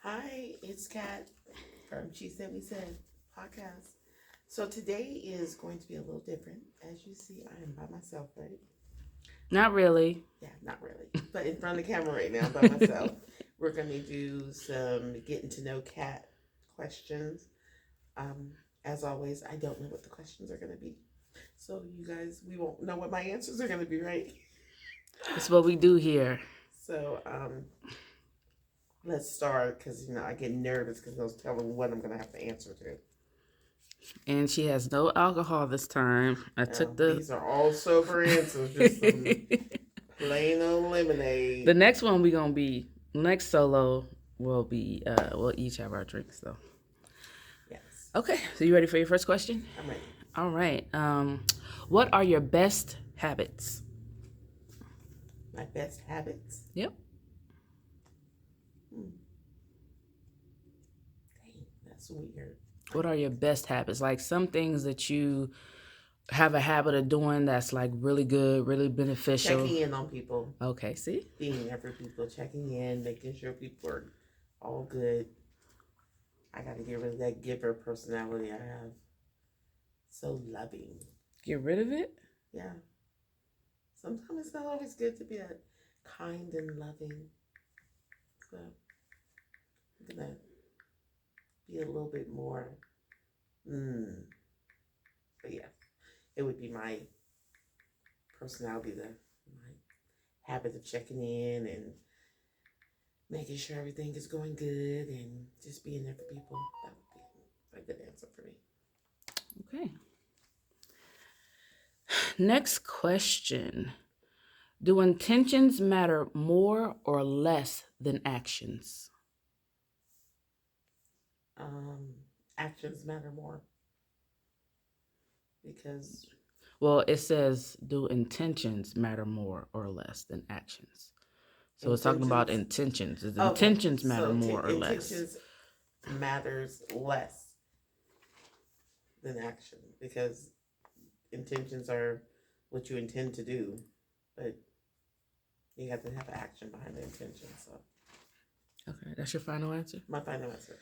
Hi, it's Kat from She Said We Said podcast. So today is going to be a little different. As you see, I am by myself, right? Not really. Yeah, not really, but in front of the camera right now by myself. We're going to do some getting to know Kat questions. Um, as always, I don't know what the questions are going to be. So you guys, we won't know what my answers are going to be, right? That's what we do here. So let's start because I get nervous because I was telling what I'm going to have to answer to. And she has no alcohol this time. I took the. These are all sober answers, just some plain old lemonade. The next one we gonna be next solo will be we'll each have our drinks though. Yes. Okay, so you ready for your first question? I'm ready. All right. What are your best habits? My best habits? Yep. Dang, that's weird. What are your best habits? Like some things that you have a habit of doing that's like really good, really beneficial. Checking in on people. Okay, see? Being there for people, checking in, making sure people are all good. I got to get rid of that giver personality I have. So loving. Get rid of it? Yeah. Sometimes it's not always good to be that kind and loving. So I'm going to be a little bit more. But yeah, it would be my personality, my habit of checking in and making sure everything is going good and just being there for people. That would be a good answer for me. Okay. Next question. Do intentions matter more or less than actions? Actions matter more because. Well, it says, do intentions matter more or less than actions? So it's talking about intentions. Does intentions matter more or less? Intentions matters less than action because intentions are what you intend to do, but you have to have action behind the intention. So, okay, that's your final answer. My final answer.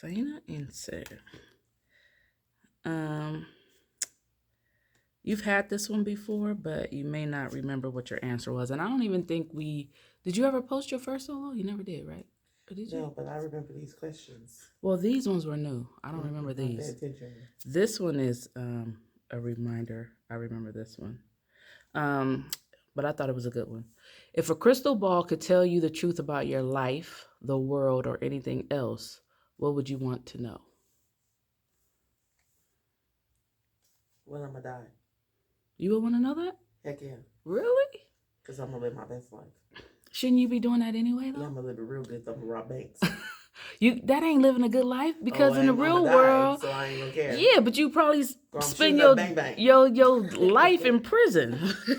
Final answer. You've had this one before, but you may not remember what your answer was, and I don't even think we. Did you ever post your first solo? You never did, right? Or did you? No, but I remember these questions. Well, these ones were new. I don't remember these. This one is a reminder. I remember this one. But I thought it was a good one. If a crystal ball could tell you the truth about your life, the world, or anything else, what would you want to know? When I'm going to die. You would want to know that? Heck yeah. Really? Because I'm going to live my best life. Shouldn't you be doing that anyway, though? Yeah, I'm going to live it real good. So I'm going to rob banks. That ain't living a good life because in the real world, so I ain't gonna care. Yeah, but you probably spend your life in prison.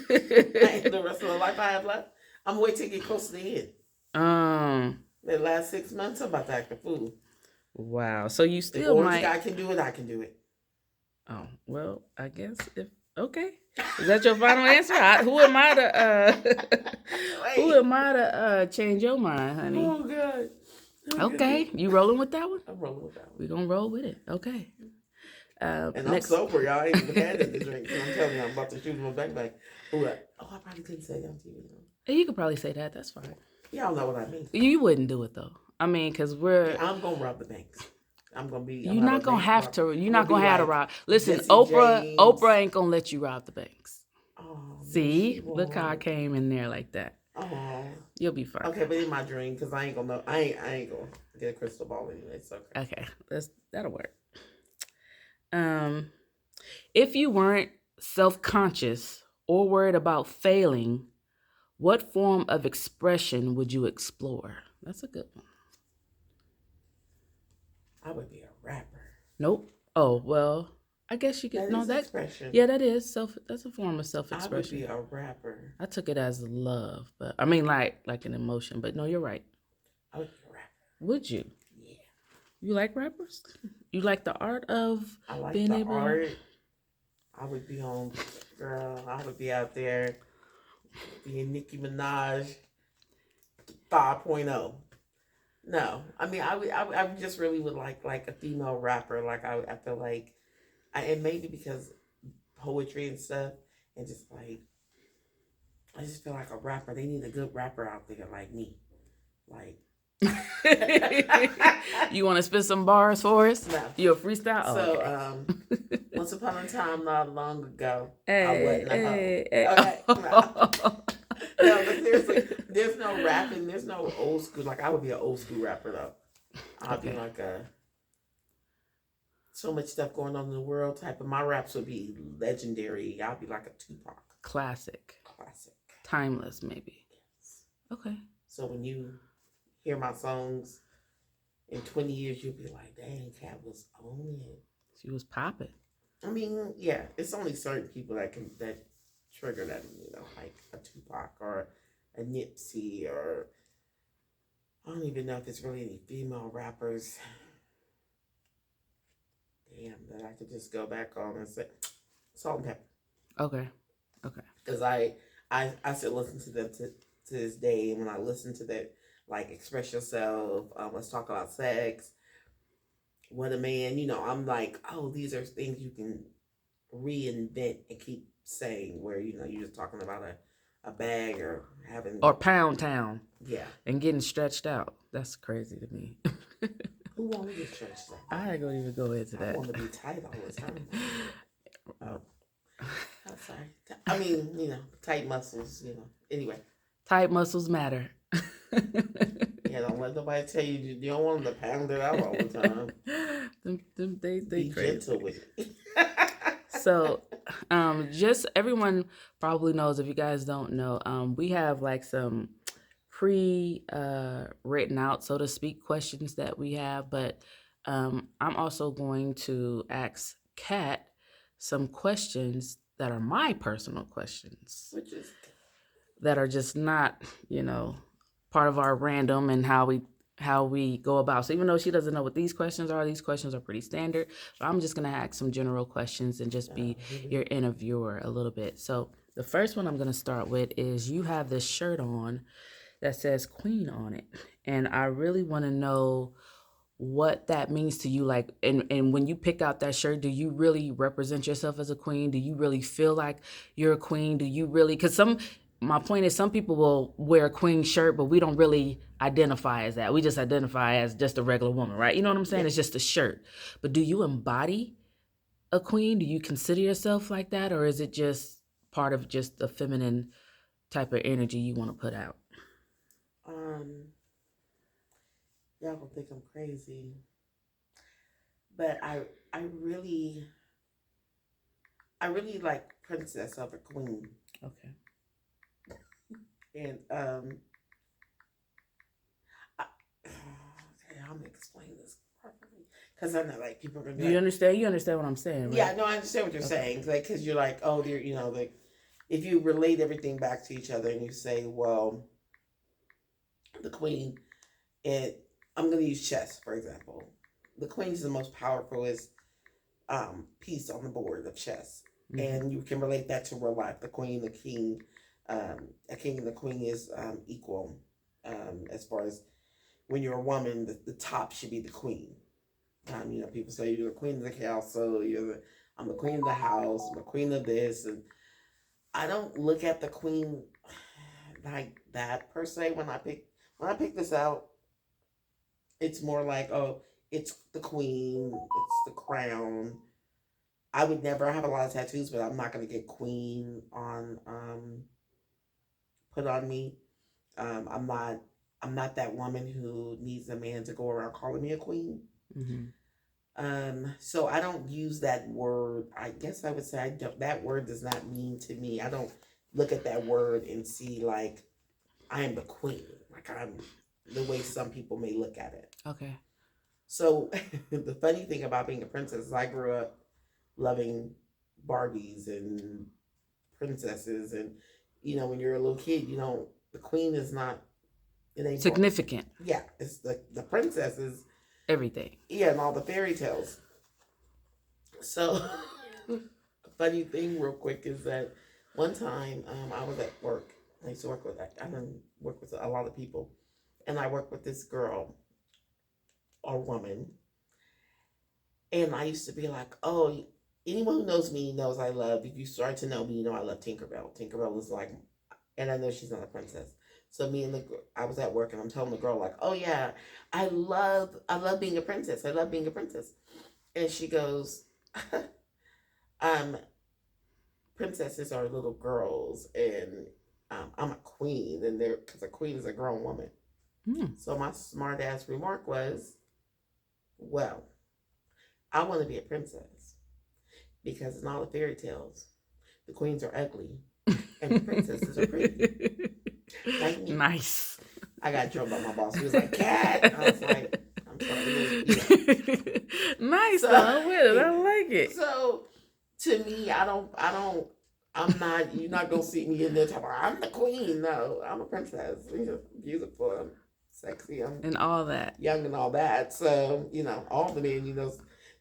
The rest of the life I have left, I'm waiting to get close to the end. The last 6 months, I'm about to act a fool. Wow. So you still if might. Guy can do it, I can do it. Oh well, I guess if okay. Is that your final answer? Who am I to change your mind, honey? Oh God. Okay, you rolling with that one? I'm rolling with that one. We're gonna roll with it. Okay. And I'm sober, y'all. I ain't even had any drink. I'm telling you, I'm about to shoot my back. Oh, I probably couldn't say that on TV. You could probably say that. That's fine. Y'all know what I mean. You wouldn't do it though. I mean, because I'm gonna rob the banks. I'm gonna be. You're not gonna have to. You're not gonna have to rob. Listen, Oprah ain't gonna let you rob the banks. Oh, see, look how I came in there like that. Oh, you'll be fine. Okay, but in my dream, because I ain't gonna know. I ain't gonna get a crystal ball anyway. So okay, that'll work. If you weren't self-conscious or worried about failing, what form of expression would you explore? That's a good one. I would be a rapper. Nope. Oh well, I guess you could. That expression. Yeah, that is That's a form of self-expression. I would be a rapper. I took it as love, but I mean like an emotion. But no, you're right. I would be a rapper. Would you? Yeah. You like rappers? You like the art of being able. Art. I would be on, girl. I would be out there being Nicki Minaj 5.0. No, I mean, I just really would like a female rapper. Like I feel like and maybe because poetry and stuff, and just like I just feel like a rapper. They need a good rapper out there like me. Like, you want to spit some bars for us? No. You a freestyle? So, okay. Once upon a time, not long ago, Hey, I wasn't a hoe. hey. Okay. No, but seriously, there's no rapping. There's no old school. Like I would be an old school rapper though. I'd be like so much stuff going on in the world type of. My raps would be legendary. I'd be like a Tupac. Classic. Timeless, maybe. Yes. Okay. So when you hear my songs in 20 years, you'll be like, dang, Cat was on it. She was popping. I mean, yeah, it's only certain people that trigger that, like a Tupac or a Nipsey, or I don't even know if it's really any female rappers. Damn, that I could just go back on and say Salt and Pepper. Okay. Because I still listen to them to this day, and when I listen to that, like Express Yourself, Let's Talk About Sex, What a Man, I'm like, oh, these are things you can reinvent and keep saying, where you're just talking about a bag or having Pound Town. Yeah. And getting stretched out. That's crazy to me. Who want to get stretched out? I don't even go into that. I want to be tight all the time. Oh. I'm sorry. I mean, tight muscles, Anyway. Tight muscles matter. Yeah, don't let nobody tell you don't want them to pound it out all the time. They be crazy. Gentle with it. So, just everyone probably knows, if you guys don't know, we have like some written out, so to speak, questions that we have, but I'm also going to ask Kat some questions that are my personal questions, that are just not, part of our random and how we go about. So even though she doesn't know what these questions are pretty standard. But I'm just gonna ask some general questions and just be your interviewer a little bit. So the first one I'm gonna start with is, you have this shirt on that says Queen on it, and I really want to know what that means to you. Like, and when you pick out that shirt, do you really represent yourself as a queen? Do you really feel like you're a queen? Do you really, because my point is, some people will wear a queen shirt, but we don't really identify as that. We just identify as just a regular woman, right? You know what I'm saying? Yeah. It's just a shirt. But do you embody a queen? Do you consider yourself like that? Or is it just part of just the feminine type of energy you want to put out? Y'all gonna think I'm crazy, but I really like princess of a queen. Okay. And I'm explain this properly, because I know like people are gonna be. You understand? You understand what I'm saying, right? Yeah, no, I understand what you're saying. Like, because you're like, oh, they're like, if you relate everything back to each other and you say, well, the queen, I'm going to use chess, for example. The queen is the most powerful piece on the board of chess. Mm-hmm. And you can relate that to real life. The queen, the king, a king and the queen is equal. As far as when you're a woman, the top should be the queen. People say you're the queen of the castle, I'm the queen of the house, I'm the queen of this. And I don't look at the queen like that per se. When I pick this out, it's more like, oh, it's the queen, it's the crown. I would never have a lot of tattoos, but I'm not going to get queen on put on me. I'm not that woman who needs a man to go around calling me a queen. Mm-hmm. So I don't use that word. I guess I would say that word does not mean to me. I don't look at that word and see like I am the queen. Like I'm the way some people may look at it. Okay. So the funny thing about being a princess is I grew up loving Barbies and princesses, and when you're a little kid, the queen is not significant. Yeah, it's the princess is everything. Yeah, and all the fairy tales. So the funny thing real quick is that one time I was at work. I used to work with a lot of people, and I worked with this girl, or woman. And I used to be like, oh, anyone who knows me knows I love, if you start to know me, you know I love Tinkerbell. Tinkerbell is like, and I know she's not a princess. So I was at work and I'm telling the girl like, oh yeah, I love being a princess. I love being a princess. And she goes, um, princesses are little girls, and I'm a queen, and because a queen is a grown woman. So my smart ass remark was, well, I want to be a princess because in all the fairy tales, the queens are ugly and the princesses are pretty. Like me. Nice. I got in trouble by my boss. He was like, "Cat." I was like, "I'm sorry." You know. Nice. So, I'm with it. I like it. So to me, I'm not. You're not gonna see me in there talking. I'm the queen. No, I'm a princess. I'm beautiful. I'm sexy. And all that. Young and all that. So all the men.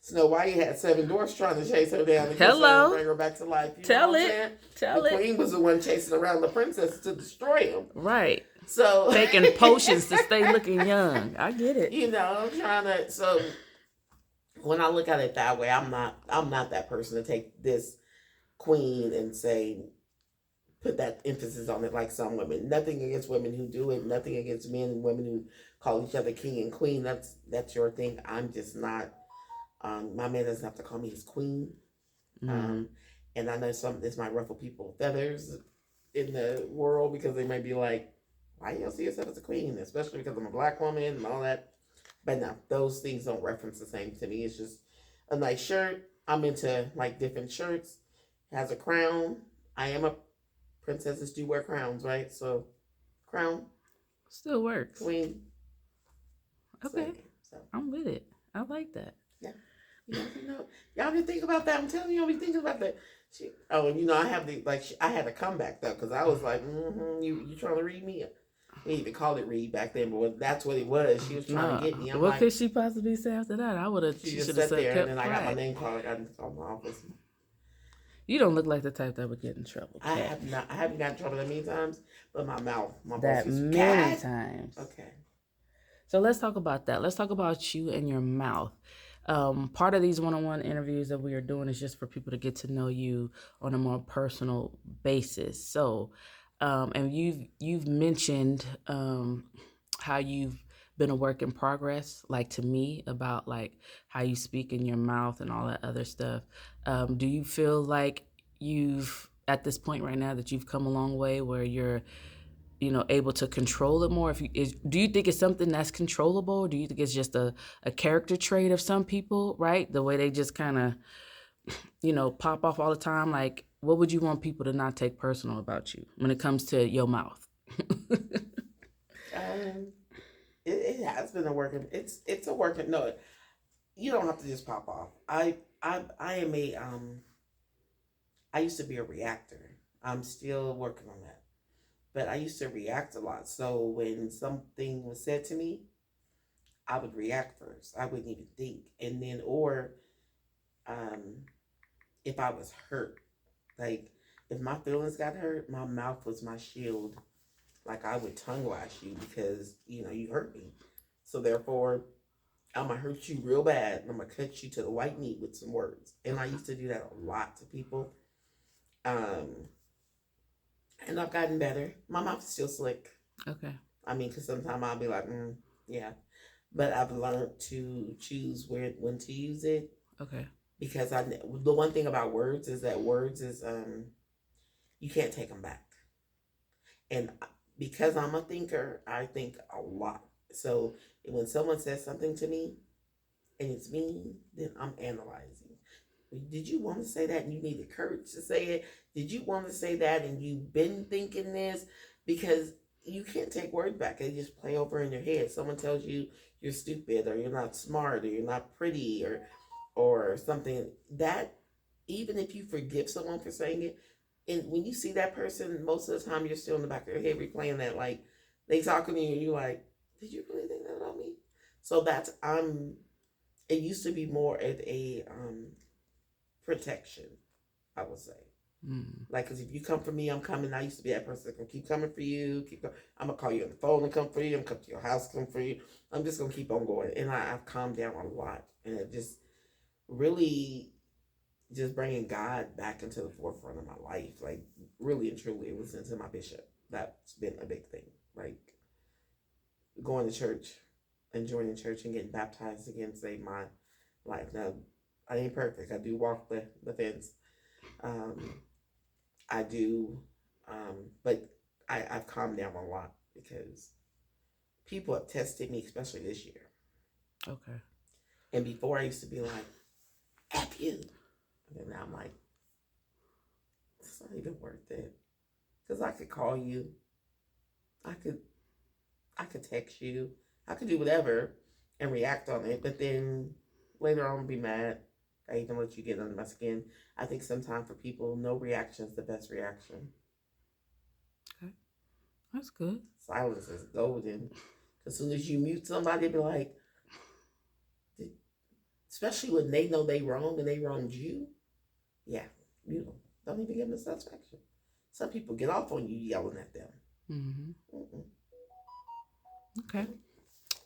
Snow White had 7 dwarfs trying to chase her down and kiss her and bring her back to life. Tell it. The queen was the one chasing around the princess to destroy him. Right. So taking potions to stay looking young. I get it. Trying to. So when I look at it that way, I'm not that person to take this queen and say, put that emphasis on it like some women. Nothing against women who do it. Nothing against men and women who call each other king and queen. That's your thing. I'm just not. My man doesn't have to call me his queen. And I know this might ruffle people's feathers in the world because they might be like, why you don't see yourself as a queen? Especially because I'm a black woman and all that. But no, those things don't reference the same to me. It's just a nice shirt. I'm into like different shirts. Has a crown. I am a princesses do wear crowns, right? So crown. Still works. Queen. Okay. So I'm with it. I like that. Yeah. Y'all didn't think about that. I'm telling you, y'all be thinking about that. I had a comeback though, because I was like, you trying to read me? We didn't even call it read back then, but that's what it was. She was trying to get me. What could she possibly say after that? I would have. She just sat there, and then I got my name called. I got to call my office. You don't look like the type that would get in trouble. I have not. I haven't gotten in trouble that many times, but my boss many times. Okay. So let's talk about that. Let's talk about you and your mouth. Part of these one-on-one interviews that we are doing is just for people to get to know you on a more personal basis. So, and you've mentioned how you've been a work in progress, like to me, about like how you speak in your mouth and all that other stuff. Do you feel like you've at this point right now that you've come a long way where you're able to control it more? Do you think it's something that's controllable, or do you think it's just a character trait of some people, right? The way they just kind of, pop off all the time. Like, what would you want people to not take personal about you when it comes to your mouth? It has been a working. It's a working. No, you don't have to just pop off. I am a I used to be a reactor. I'm still working on that. But I used to react a lot. So when something was said to me, I would react first. I wouldn't even think. And then, or if I was hurt, like if my feelings got hurt, my mouth was my shield. Like I would tongue lash you because, you hurt me. So therefore, I'm going to hurt you real bad. And I'm going to cut you to the white meat with some words. And I used to do that a lot to people. And I've gotten better. My mouth is still slick. Okay. I mean, because sometimes I'll be like, yeah. But I've learned to choose when to use it. Okay. Because the one thing about words is that you can't take them back. And because I'm a thinker, I think a lot. So when someone says something to me and it's mean, then I'm analyzing. Did you want to say that and you needed courage to say it? Did you want to say that and you've been thinking this? Because you can't take words back. They just play over in your head. Someone tells you you're stupid or you're not smart or you're not pretty or something. That, even if you forgive someone for saying it, and when you see that person, most of the time you're still in the back of your head replaying that, like they talking to you and you're like, did you really think that about me? So it used to be more of a protection, I would say. Like, because if you come for me, I'm coming. I used to be that person that can keep coming for you. I'm going to call you on the phone and come for you. I'm going to come to your house, come for you. I'm just going to keep on going. And I've calmed down a lot. And it just really just bringing God back into the forefront of my life. Like, really and truly, listening to my bishop. That's been a big thing. Like, going to church and joining church and getting baptized again saved my life. Now, I ain't perfect. I do walk the fence. I do, but I've calmed down a lot because people have tested me, especially this year. Okay. And before I used to be like, F you. And now I'm like, it's not even worth it. Because I could call you. I could text you. I could do whatever and react on it. But then later on be mad. I even let you get under my skin. I think sometimes for people, no reaction is the best reaction. Okay. That's good. Silence is golden. As soon as you mute somebody, be like, especially when they know they wrong and they wronged you. Yeah, mute them. Don't even give them satisfaction. Some people get off on you yelling at them. Mm-hmm. Okay.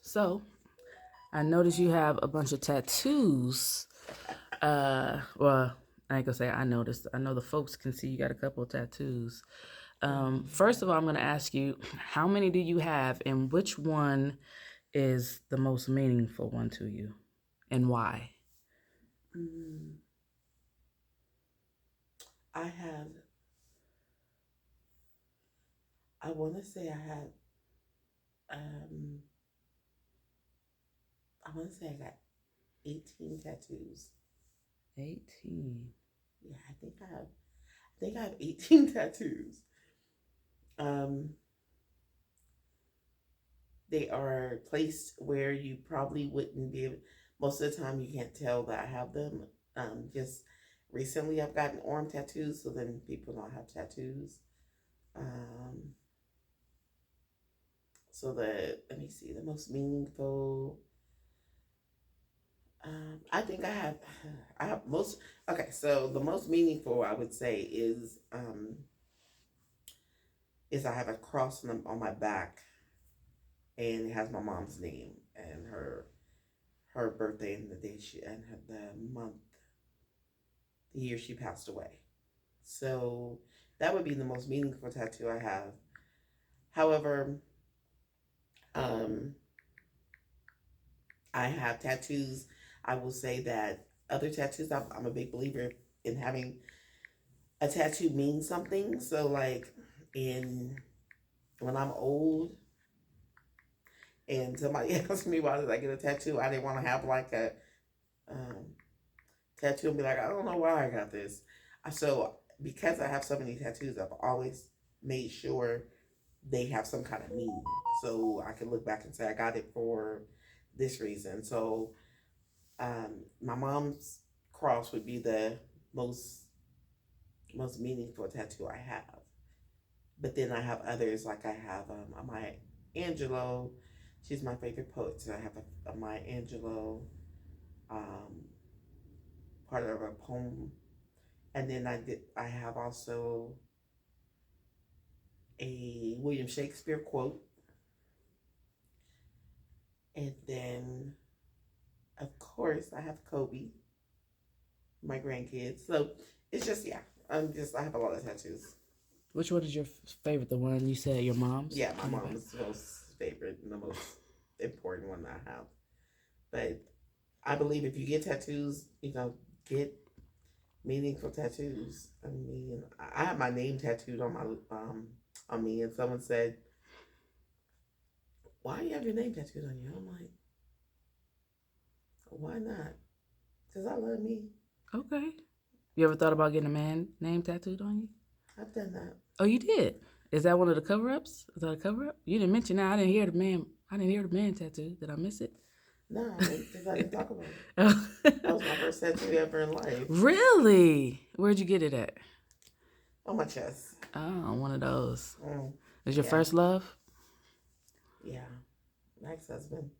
So, I noticed you have a bunch of tattoos. Well, I ain't gonna say I noticed. I know the folks can see you got a couple of tattoos. First of all, I'm gonna ask you, how many do you have, and which one is the most meaningful one to you, and why? I want to say I had, I want to say I got 18 tattoos. 18. Yeah, I think I have 18 tattoos. They are placed where you probably wouldn't be able, most of the time you can't tell that I have them. Just recently I've gotten arm tattoos, so then people don't have tattoos. So let me see, the most meaningful, I think I have most, okay, so the most meaningful I would say is I have a cross on my back, and it has my mom's name and her birthday and the day the year she passed away. So that would be the most meaningful tattoo I have. However, I have tattoos. I will say that other tattoos, I'm a big believer in having a tattoo mean something. So like when I'm old and somebody asks me why did I get a tattoo, I didn't want to have like a tattoo and be like, I don't know why I got this. So because I have so many tattoos, I've always made sure they have some kind of meaning. So I can look back and say I got it for this reason. So my mom's cross would be the most meaningful tattoo I have. But then I have others, like I have Maya Angelou. She's my favorite poet, so I have a Maya Angelou, part of a poem, and then I have also a William Shakespeare quote, and then of course I have Kobe, my grandkids. So it's just I have a lot of tattoos. Which one is your favorite? The one you said your mom's? Yeah, my mom's the most favorite and the most important one that I have. But I believe if you get tattoos, get meaningful tattoos. I mean, I have my name tattooed on my on me, and someone said, "Why do you have your name tattooed on you?" I'm like, "Why not? Because I love me." Okay. You ever thought about getting a man name tattooed on you? I've done that. Oh, you did? Is that one of the cover-ups? Is that a cover-up? You didn't mention that. I didn't hear the man tattoo. Did I miss it? No, because I didn't talk about it. That was my first tattoo ever in life. Really? Where'd you get it at? On my chest. Oh, one of those. Was your first love? Yeah. My ex-husband.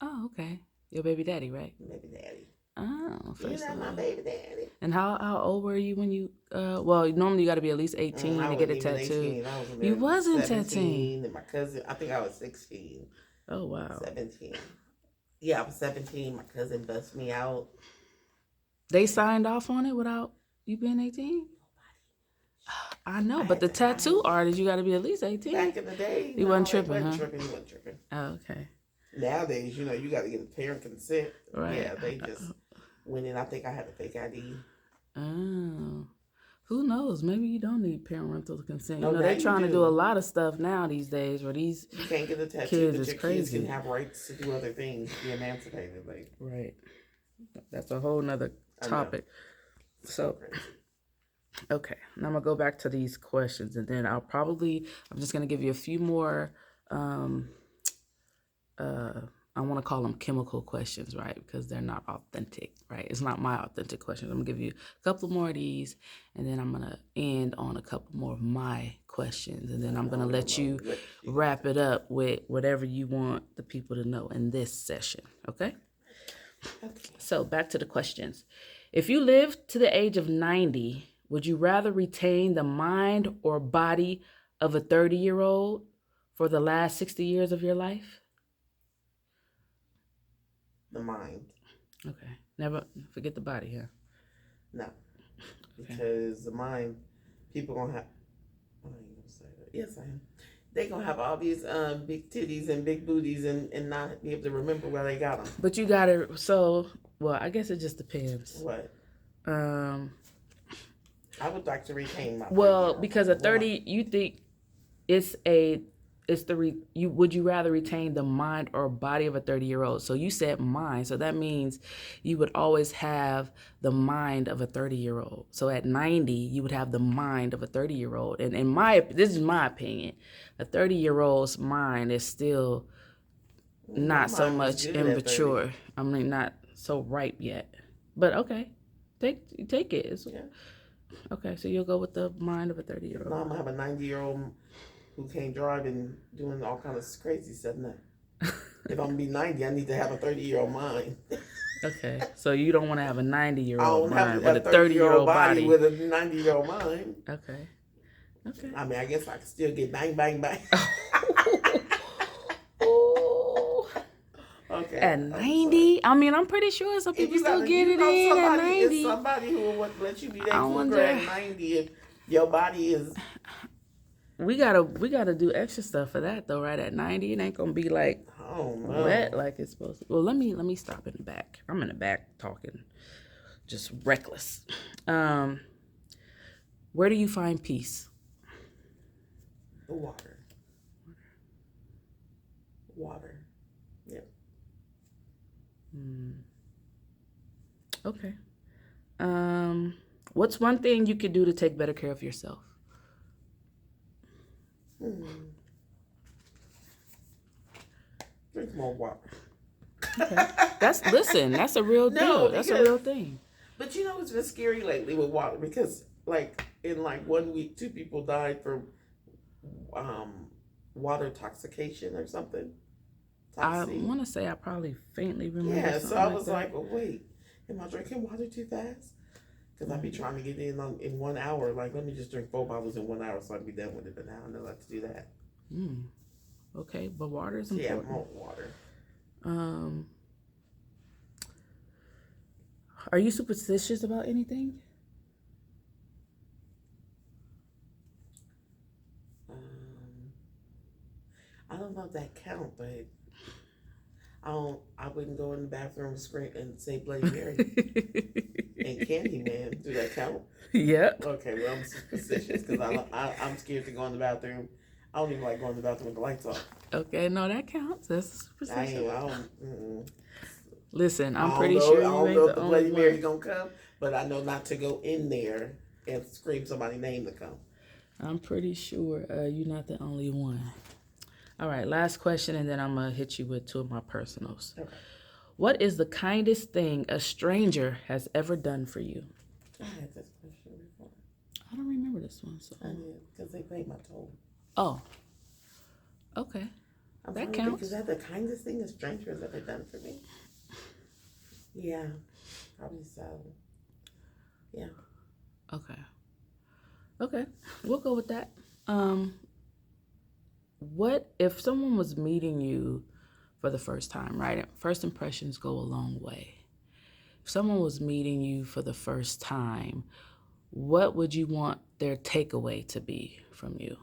Oh, okay. Your baby daddy, right? Baby daddy. Ah, Oh, You're first not of my all. baby daddy. And how old were you when you? Well, normally you got to be at least 18 to get a tattoo. I was You wasn't 17, and my cousin. I think I was 16. Oh wow. 17. Yeah, I was 17. My cousin bust me out. They signed off on it without you being 18? I know, but the tattoo artist, you got to be at least 18. Back in the day, he wasn't tripping, He wasn't tripping. Oh, okay. Nowadays, you got to get a parent consent. Right. Yeah, they just went in. I think I had a fake ID. Oh. Who knows? Maybe you don't need parental consent. No, they're trying to do a lot of stuff now these days where these you can't get a tattoo, kids but is your crazy. kids can have rights to do other things, be emancipated. Like, right. That's a whole nother topic. So, okay. Now I'm going to go back to these questions, and then I'm just going to give you a few more, I want to call them chemical questions, right? Because they're not authentic, right? It's not my authentic questions. I'm going to give you a couple more of these, and then I'm going to end on a couple more of my questions, and then I'm going to let you wrap it up with whatever you want the people to know in this session, okay? So back to the questions. If you lived to the age of 90, would you rather retain the mind or body of a 30-year-old for the last 60 years of your life? The mind. Okay. Never forget the body, huh? No. Because the mind, people gonna have. I ain't gonna say that. Yes, I am. They gonna have all these big titties and big booties and not be able to remember where they got them. But you gotta. Well, I guess it just depends. What? I would like to retain my. Well, because a 30, you think would you rather retain the mind or body of a 30-year-old? So you said mind, so that means you would always have the mind of a 30-year-old. So at 90, you would have the mind of a 30-year-old. And this is my opinion, a 30-year-old's mind is still not so much immature. I mean, not so ripe yet. But okay, take it. Yeah. Okay, so you'll go with the mind of a 30-year-old. No, I'm gonna have a 90-year-old who can't drive and doing all kind of crazy stuff now. If I'm gonna be 90, I need to have a 30-year-old mind. Okay, so you don't want to have a 90-year-old mind with a 30-year-old body with a 90-year-old mind. Okay. I mean, I guess I could still get bang, bang, bang. Okay. At 90? I mean, I'm pretty sure some people still get it in at 90. It's somebody who would let you be that cougar at 90 if your body is. We gotta do extra stuff for that though, right? At 90, it ain't gonna be like wet like it's supposed to. Well, let me stop in the back. I'm in the back talking, just reckless. Where do you find peace? The water. Water. Yep. Okay. What's one thing you could do to take better care of yourself? Drink more water. Okay. That's a real deal. That's a real thing. But it's been scary lately with water because in 1 week 2 people died from water intoxication or something. I want to say I probably faintly remember. Yeah, so I was like, well, wait, am I drinking water too fast? Because I be trying to get in 1 hour. Like, let me just drink 4 bottles in 1 hour so I can be done with it. But now I know how to do that. Okay, but water is important. Yeah, more water. Are you superstitious about anything? I don't know if that count, but I wouldn't go in the bathroom scream and say Bloody Mary and Candyman. Do that count? Yep. Okay, well I'm superstitious because I'm scared to go in the bathroom. I don't even like going to the bathroom with the lights off. Okay, no, that counts. That's superstitious. Listen, I'm I pretty sure I don't you know ain't if the Bloody Mary gonna come, but I know not to go in there and scream somebody's name to come. I'm pretty sure you're not the only one. All right, last question, and then I'm going to hit you with 2 of my personals. Okay. What is the kindest thing a stranger has ever done for you? I had this question before. I don't remember this one. So. I did, because they paid my toll. Oh, okay. That counts. Is that the kindest thing a stranger has ever done for me? Yeah, probably so. Yeah. Okay, we'll go with that. Um, what if someone was meeting you for the first time, right? First impressions go a long way. If someone was meeting you for the first time, what would you want their takeaway to be from you?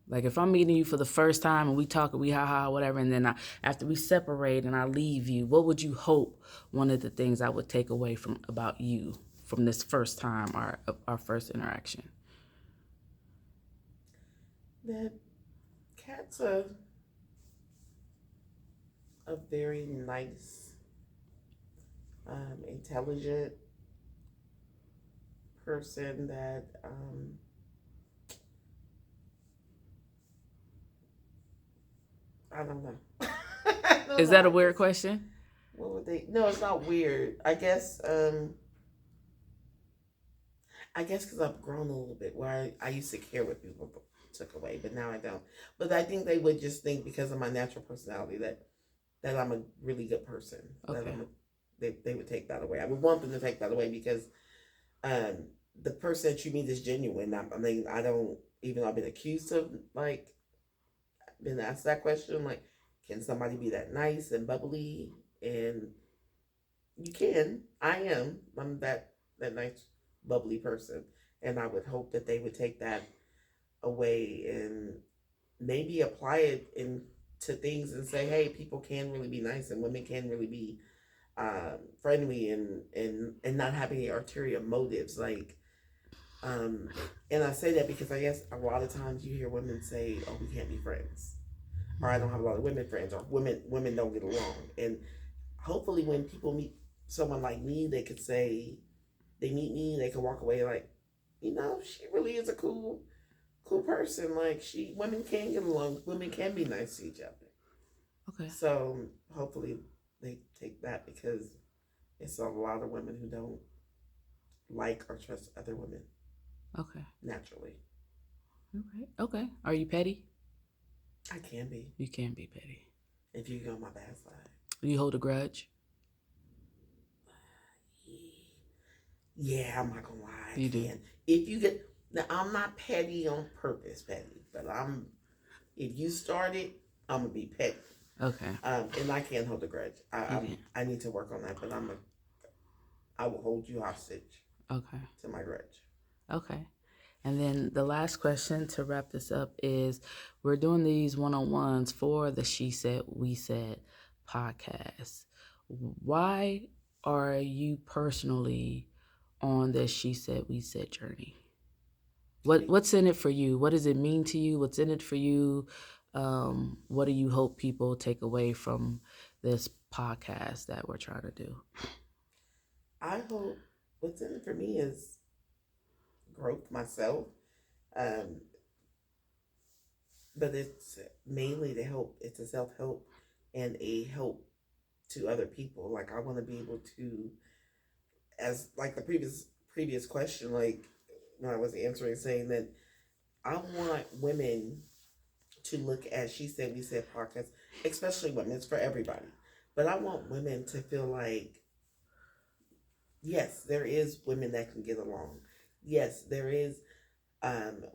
Like if I'm meeting you for the first time and we talk, we ha whatever, and then after we separate and I leave you, what would you hope one of the things I would take away from about you from this first time, our first interaction? That Kat's a very nice, intelligent person that I don't know. I don't Is know. that a weird question? What would they? No, it's not weird. I guess because I've grown a little bit. Where I used to care what people took away, but now I don't. But I think they would just think because of my natural personality that I'm a really good person. Okay. That they would take that away. I would want them to take that away because um, the person that you meet is genuine. I mean, I don't even. I've been accused of like been asked that question like, can somebody be that nice and bubbly? And you can. I am. I'm that nice bubbly person, and I would hope that they would take that away and maybe apply it into things and say, hey, people can really be nice and women can really be friendly and not have any ulterior motives. Like, and I say that because I guess a lot of times you hear women say, oh, we can't be friends, or I don't have a lot of women friends, or women don't get along. And hopefully, when people meet someone like me, they could say they meet me, they can walk away like, she really is a cool person. Like women can get along, women can be nice to each other. Okay. So hopefully they take that because it's a lot of women who don't like or trust other women. Okay. Naturally. Okay. Are you petty? I can be. You can be petty. If you go on my bad side. Do you hold a grudge? Yeah, I'm not gonna lie. I you can. Do. If you get now, I'm not petty on purpose, petty, but if you start it, I'm gonna be petty. Okay. And I can't hold a grudge. I need to work on that, but I will hold you hostage. Okay. To my grudge. Okay. And then the last question to wrap this up is we're doing these one-on-ones for the She Said, We Said podcast. Why are you personally on this She Said, We Said journey? What's in it for you? What does it mean to you? What's in it for you? What do you hope people take away from this podcast that we're trying to do? I hope what's in it for me is growth myself. But it's mainly to help. It's a self-help and a help to other people. Like I want to be able to, as like the previous question, like when I was answering, saying that I want women to look at She Said, We Said podcast, especially women. It's for everybody, but I want women to feel like, yes, there is women that can get along. Yes, there is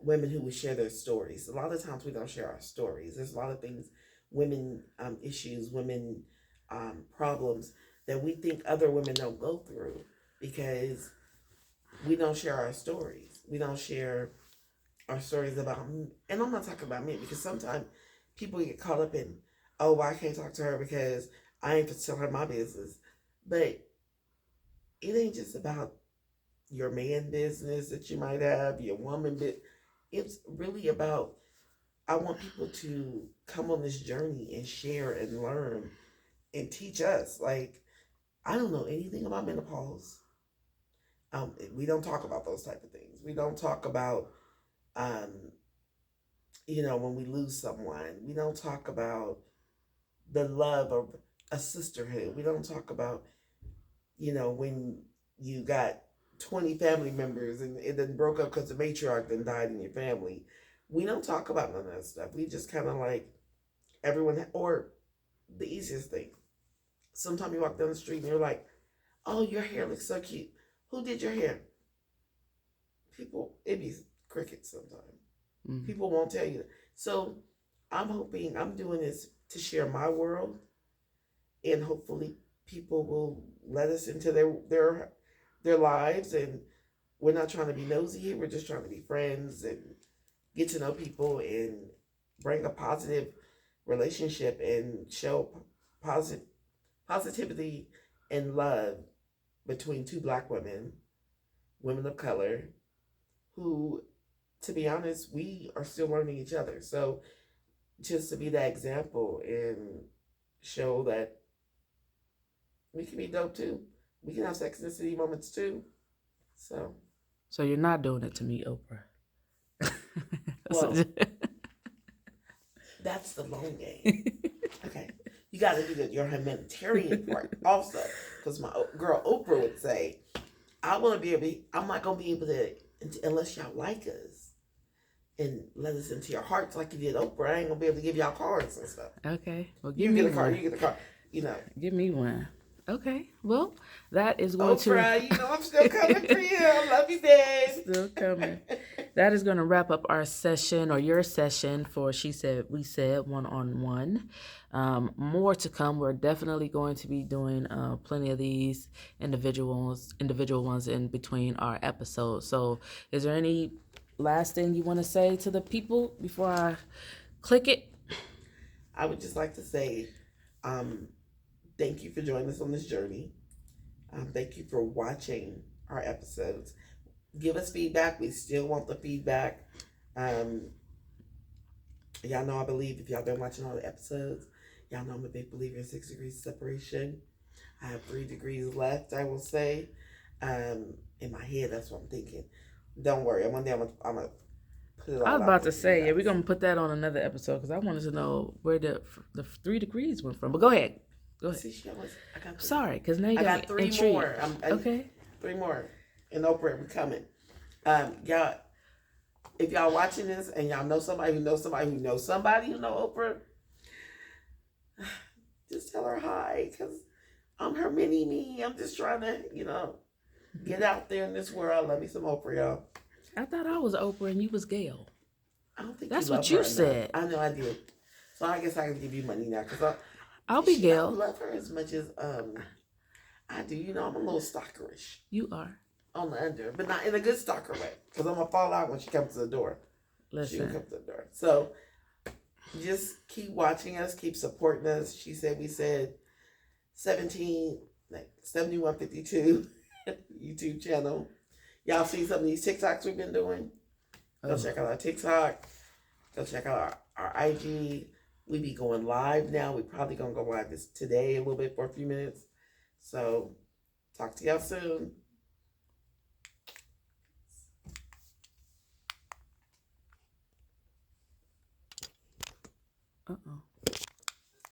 women who would share their stories. A lot of times we don't share our stories. There's a lot of things, women issues, women problems that we think other women don't go through because we don't share our stories. We don't share our stories about, and I'm not talking about men because sometimes people get caught up in, oh, well, I can't talk to her because I ain't to tell her my business. But it ain't just about your man business that you might have, your woman business. It's really about, I want people to come on this journey and share and learn and teach us. Like, I don't know anything about menopause. We don't talk about those type of things. We don't talk about, when we lose someone. We don't talk about the love of a sisterhood. We don't talk about, when you got 20 family members and it then broke up because the matriarch then died in your family. We don't talk about none of that stuff. We just kind of like everyone, or the easiest thing, sometimes you walk down the street and you're like, oh, your hair looks so cute. Who did your hair? People, it be crickets sometimes. Mm-hmm. People won't tell you. So I'm hoping, I'm doing this to share my world, and hopefully people will let us into their lives. And we're not trying to be nosy here. We're just trying to be friends and get to know people and bring a positive relationship and show positivity and love between two Black women of color, who, to be honest, we are still learning each other. So just to be that example and show that we can be dope too. We can have Sex in the City moments too. So you're not doing it to meet Oprah. Well, that's the long game. Okay. You got to do your humanitarian part also. Because my girl Oprah would say, I'm not going to be able to, unless y'all like us and let us into your hearts like you did Oprah. I ain't going to be able to give y'all cards and stuff. Okay. Well, you get a card. You get a card. You know. Give me one. Okay. Well, that is going Oprah, you know I'm still coming for you. I love you, babe. Still coming. That is going to wrap up our session, or your session, for She Said, We Said one-on-one. More to come. We're definitely going to be doing plenty of these individual ones in between our episodes. So is there any last thing you want to say to the people before I click it? I would just like to say thank you for joining us on this journey. Thank you for watching our episodes. Give us feedback. We still want the feedback. Y'all know I believe, if y'all been watching all the episodes, y'all know I'm a big believer in 6 degrees of separation. I have 3 degrees left, I will say. In my head, that's what I'm thinking. Don't worry. One day I'm gonna put it all out. I was about to say, yeah, we're going to put that on another episode, because I wanted to know where the 3 degrees went from. But go ahead. Go ahead. See, sorry, because now you got 3 intrigued. more. Okay. 3 more. And Oprah, we're coming. Y'all, if y'all watching this and y'all know somebody who knows somebody who knows somebody who know Oprah, just tell her hi, because I'm her mini-me. I'm just trying to, get out there in this world. Love me some Oprah, y'all. I thought I was Oprah and you was Gail. I don't think that's what you said. I know I did. So I guess I can give you money now, because I'll be Gail. I love her as much as I do. I'm a little stalkerish. You are. On the under, but not in a good stalker way, because I'm gonna fall out when she comes to the door. Listen. She will come to the door. So just keep watching us, keep supporting us. She Said, We Said 7152 YouTube channel. Y'all see some of these TikToks we've been doing? Go check out our TikTok. Go check out our IG. We be going live now. We probably gonna go live today a little bit for a few minutes. So talk to y'all soon. Uh-oh.